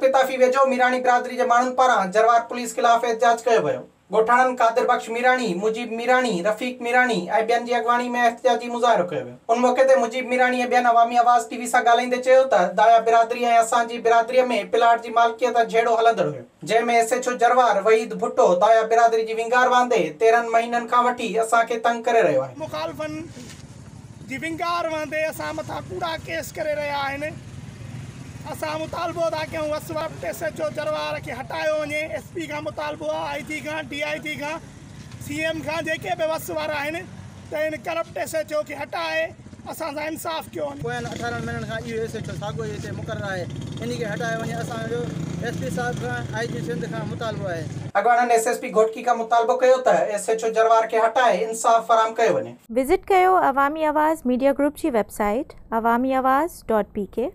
पिताफी वेझो मीराणी बिरादरी जे माण्हुनि पारां जरवार पुलिस खिलाफ़ एहतजाज कयो वियो। ॻोठाणनि कादिर बख्श मीराणी, मुजीब मीराणी, रफ़ीक मीराणी ऐं ॿियनि जी अॻवानी में एहतजाजी मुज़ाहिरो कयो वियो। उन मौक़े ते मुजीब मीराणी ऐं ॿियनि अवामी आवाज़ टीवी सां ॻाल्हाईंदे चयो त दाया बिरादरी ऐं असांजी बिरादरीअ में प्लाट जी मालिकियत झेड़ो हलंदड़ हुयो, जंहिंमें SHO जरवार वहीद भुट्टो दाया बिरादरी जी विंगार वांदे 13 महीननि खां वठी असांखे तंग करे रहियो आहे। मुखालफ़न जी विंगार वांदे असां मथां कूड़ा केस करे रहिया आहिनि। असां मुतालबो था कयूं वसवट SHO जरवार खे हटायो वञे। SP खां मुतालबो आहे, IG खां, DIG खां, CM खां, जेके बि वस वारा आहिनि त इन करप्ट SHO खे हटाए असां सां इंसाफ़ कयो वञे। पोयनि 18 महीननि खां इहो SHO साॻियो हिते मुक़ररु आहे, इन खे हटाए वञे। असांजो SP साहिब खां, IG सिंध खां मुतालबो आहे। अॻवाननि SSP घोटकी खां मुतालबो कयो त SHO जरवार खे हटाए इंसाफ़ फराहम कयो वञे। विज़िट कयो अवामी आवाज़ मीडिया ग्रुप जी वेबसाइट awamiawaz.pk।